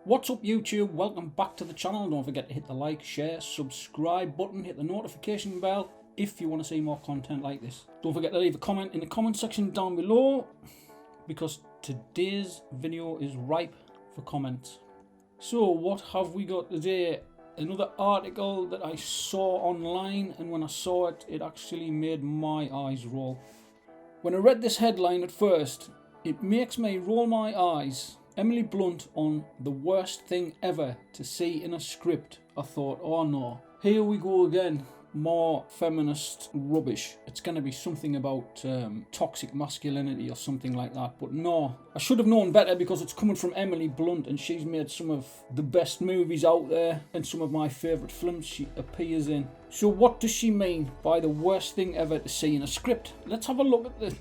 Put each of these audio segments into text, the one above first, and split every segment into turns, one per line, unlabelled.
What's up YouTube? Welcome back to the channel. Don't forget to hit the like, share, subscribe button, hit the notification bell if you want to see more content like this. Don't forget to leave a comment in the comment section down below because today's video is ripe for comments. So what have we got today? Another article that I saw online, and when I saw it, it actually made my eyes roll. When I read this headline at first, it makes me roll my eyes. Emily Blunt on the worst thing ever to see in a script. I thought, oh no, here we go again. More feminist rubbish. It's going to be something about toxic masculinity or something like that. But no, I should have known better because it's coming from Emily Blunt and she's made some of the best movies out there and some of my favourite films she appears in. So what does she mean by the worst thing ever to see in a script? Let's have a look at the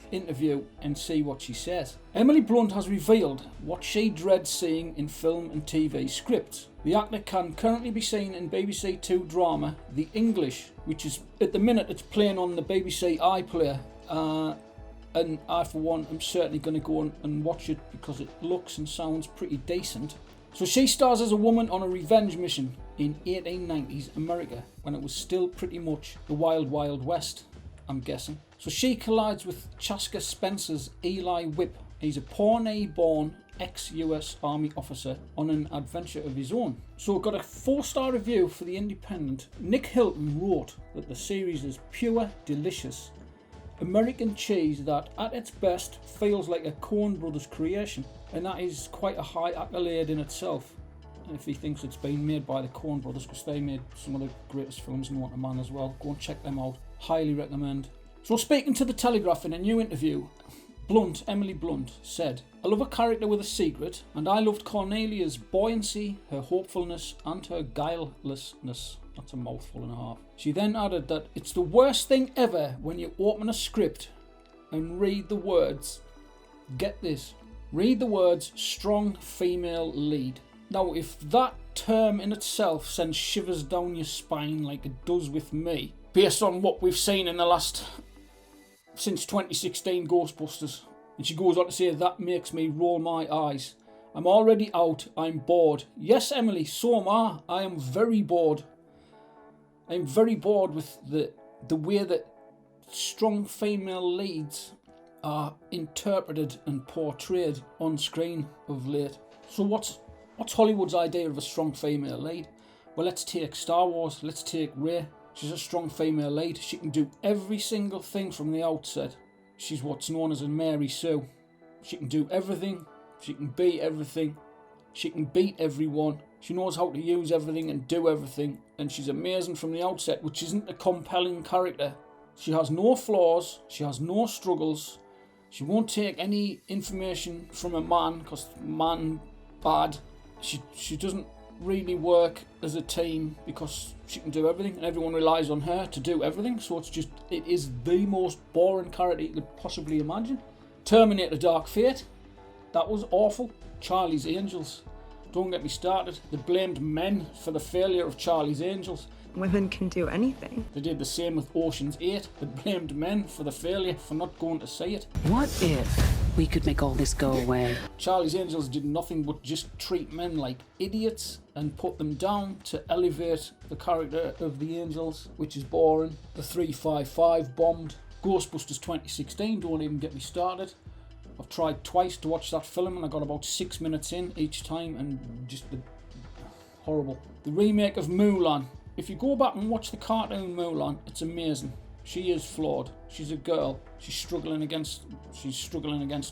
interview and see what she says. Emily Blunt has revealed what she dreads seeing in film and TV scripts. The actor can currently be seen in BBC Two drama The English, which is at the minute it's playing on the BBC iPlayer, and I for one am certainly going to go and watch it because it looks and sounds pretty decent. So she stars as a woman on a revenge mission in 1890s America when it was still pretty much the wild wild west, I'm guessing. So she collides with Chaska Spencer's Eli Whip. He's a Pawnee-born ex-US Army officer on an adventure of his own. So got a 4-star review for The Independent. Nick Hilton wrote that the series is pure, delicious American cheese that at its best feels like a Coen Brothers creation. And that is quite a high accolade in itself, if he thinks it's been made by the Coen Brothers, because they made some of the greatest films known to man as well. Go and check them out. Highly recommend. So speaking to The Telegraph in a new interview, Emily Blunt said, "I love a character with a secret, and I loved Cornelia's buoyancy, her hopefulness, and her guilelessness." That's a mouthful and a half. She then added that it's the worst thing ever when you open a script and read the words, get this, read the words strong female lead. Now, if that term in itself sends shivers down your spine like it does with me, based on what we've seen in the last, since 2016 Ghostbusters, and she goes on to say, that makes me roll my eyes. I'm already out, I'm bored. Yes, Emily, so am I. I am very bored. I'm very bored with the way that strong female leads are interpreted and portrayed on screen of late. So what's Hollywood's idea of a strong female lead? Well, let's take Star Wars, let's take Rey. She's a strong female lead. She can do every single thing from the outset. She's what's known as a Mary Sue. She can do everything, she can be everything, she can beat everyone. She knows how to use everything and do everything, and she's amazing from the outset, which isn't a compelling character. She has no flaws, she has no struggles, she won't take any information from a man because man bad. She doesn't really work as a team because she can do everything and everyone relies on her to do everything. So it is the most boring character you could possibly imagine. Terminator Dark Fate, that was awful. Charlie's Angels, don't get me started. They blamed men for the failure of Charlie's Angels.
Women can do anything.
They did the same with Ocean's 8. They blamed men for the failure for not going to see it.
What if we could make all this go away?
Charlie's Angels did nothing but just treat men like idiots and put them down to elevate the character of the Angels, which is boring. The 355 bombed. Ghostbusters 2016, don't even get me started. I've tried twice to watch that film and I got about 6 minutes in each time and just horrible. The remake of Mulan. If you go back and watch the cartoon Mulan, it's amazing. She is flawed. She's a girl. She's struggling against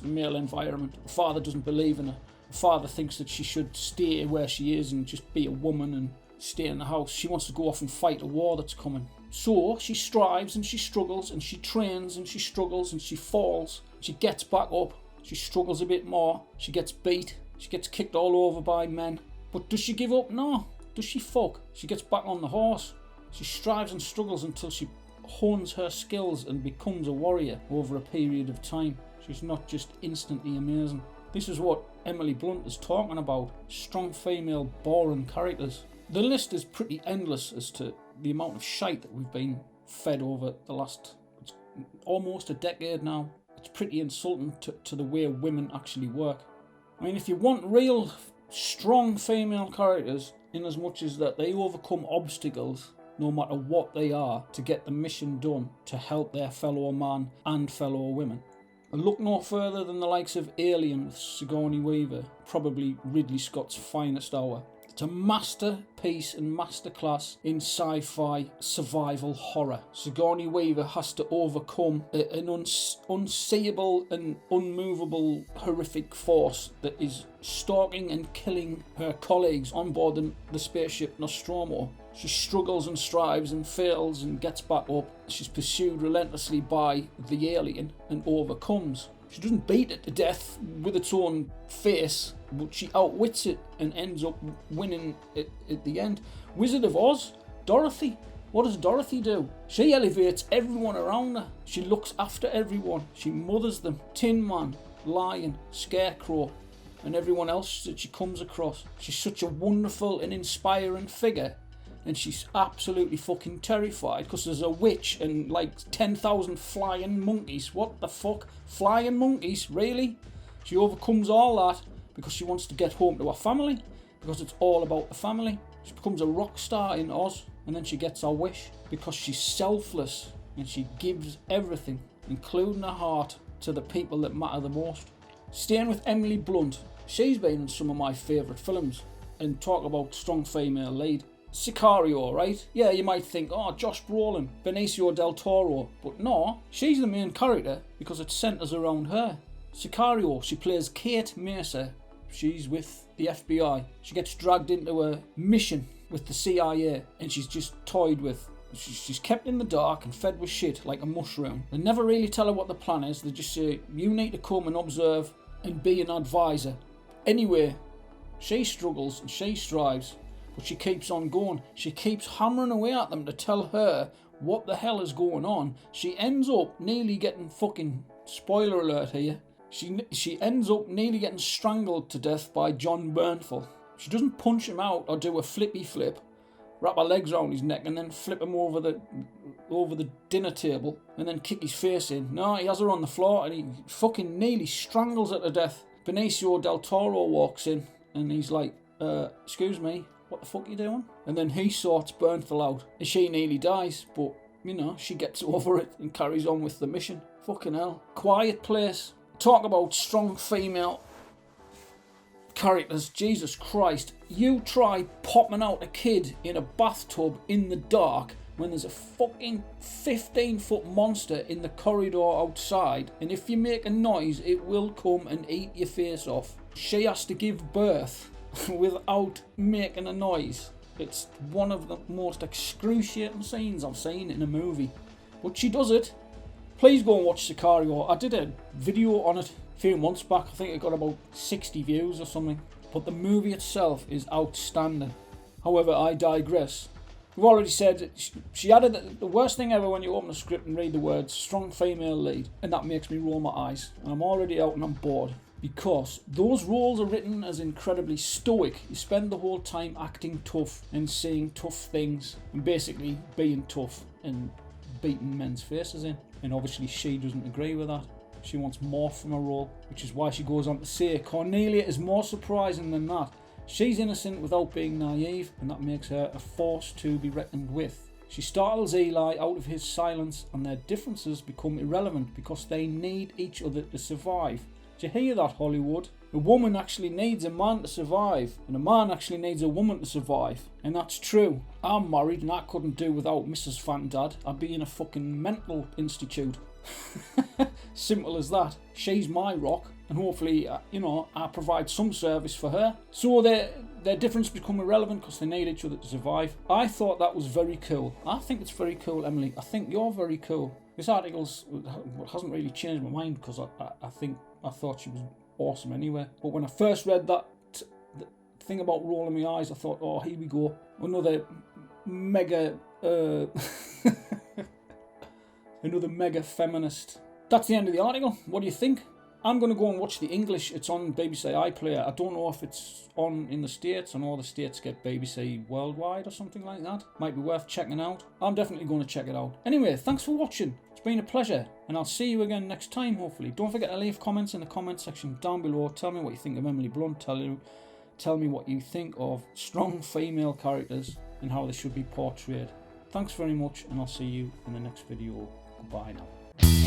the male environment. Her father doesn't believe in her. Her father thinks that she should stay where she is and just be a woman and stay in the house. She wants to go off and fight a war that's coming. So she strives and she struggles and she trains and she struggles and she falls. She gets back up. She struggles a bit more. She gets beat. She gets kicked all over by men. But does she give up? No. Does she fuck? She gets back on the horse. She strives and struggles until she hones her skills and becomes a warrior over a period of time. She's not just instantly amazing. This is what Emily Blunt is talking about. Strong female boring characters. The list is pretty endless as to the amount of shite that we've been fed over the last almost a decade now. It's pretty insulting to the way women actually work. I mean, if you want real strong female characters in as much as that they overcome obstacles no matter what they are to get the mission done to help their fellow man and fellow women. And look no further than the likes of Alien with Sigourney Weaver, probably Ridley Scott's finest hour. It's a masterpiece and masterclass in sci-fi survival horror. Sigourney Weaver has to overcome an unseeable and unmovable horrific force that is stalking and killing her colleagues on board the spaceship Nostromo. She struggles and strives and fails and gets back up. She's pursued relentlessly by the alien and overcomes. She doesn't beat it to death with its own face, but she outwits it and ends up winning at the end. Wizard of Oz, Dorothy. What does Dorothy do? She elevates everyone around her. She looks after everyone. She mothers them. Tin Man, Lion, Scarecrow, and everyone else that she comes across. She's such a wonderful and inspiring figure. And she's absolutely fucking terrified because there's a witch and like 10,000 flying monkeys. What the fuck? Flying monkeys? Really? She overcomes all that because she wants to get home to her family, because it's all about the family. She becomes a rock star in Oz, and then she gets her wish because she's selfless and she gives everything, including her heart, to the people that matter the most. Staying with Emily Blunt, she's been in some of my favourite films, and talk about strong female lead. Sicario, right? Yeah, you might think, oh, Josh Brolin, Benicio del Toro, but no, she's the main character because it centres around her. Sicario, she plays Kate Mesa. She's with the FBI. She gets dragged into a mission with the CIA and she's just toyed with. She's kept in the dark and fed with shit like a mushroom. They never really tell her what the plan is. They just say, you need to come and observe and be an advisor. Anyway, she struggles and she strives. But she keeps on going. She keeps hammering away at them to tell her what the hell is going on. She ends up nearly getting fucking, spoiler alert here, she ends up nearly getting strangled to death by John Bernthal. She doesn't punch him out or do a flippy flip, wrap her legs around his neck and then flip him over the dinner table and then kick his face in. No, he has her on the floor and he fucking nearly strangles her to death. Benicio del Toro walks in and he's like, excuse me, what the fuck are you doing? And then he sorts Bernthal out and she nearly dies, but you know, she gets over it and carries on with the mission. Fucking hell. Quiet Place. Talk about strong female characters. Jesus Christ. You try popping out a kid in a bathtub in the dark when there's a fucking 15-foot monster in the corridor outside, and if you make a noise it will come and eat your face off. She has to give birth without making a noise. It's one of the most excruciating scenes I've seen in a movie, but she does it. Please go and watch Sicario. I did a video on it a few months back. I think it got about 60 views or something, but the movie itself is outstanding. However, I digress. We've already said she added that the worst thing ever when you open a script and read the words strong female lead, and that makes me roll my eyes, and I'm already out and I'm bored. Because those roles are written as incredibly stoic. You spend the whole time acting tough and saying tough things and basically being tough and beating men's faces in. And obviously she doesn't agree with that. She wants more from a role, which is why she goes on to say Cornelia is more surprising than that. She's innocent without being naive, and that makes her a force to be reckoned with. She startles Eli out of his silence, and their differences become irrelevant because they need each other to survive. Do you hear that, Hollywood? A woman actually needs a man to survive, and a man actually needs a woman to survive. And that's true. I'm married and I couldn't do without Mrs. Fantdad. I'd be in a fucking mental institute. Simple as that. She's my rock, and hopefully, I provide some service for her. So their differences become irrelevant because they need each other to survive. I thought that was very cool. I think it's very cool, Emily. I think you're very cool. This article hasn't really changed my mind because I thought she was awesome anyway. But when I first read that thing about rolling my eyes, I thought, oh, here we go. Another mega feminist. That's the end of the article. What do you think? I'm going to go and watch the English. It's on BBC iPlayer. I don't know if it's on in the States. I know the States get BBC Worldwide or something like that. Might be worth checking out. I'm definitely going to check it out. Anyway, thanks for watching. It's been a pleasure, and I'll see you again next time, hopefully. Don't forget to leave comments in the comment section down below. Tell me what you think of Emily Blunt. tell me what you think of strong female characters and how they should be portrayed. Thanks very much, and I'll see you in the next video. Goodbye now.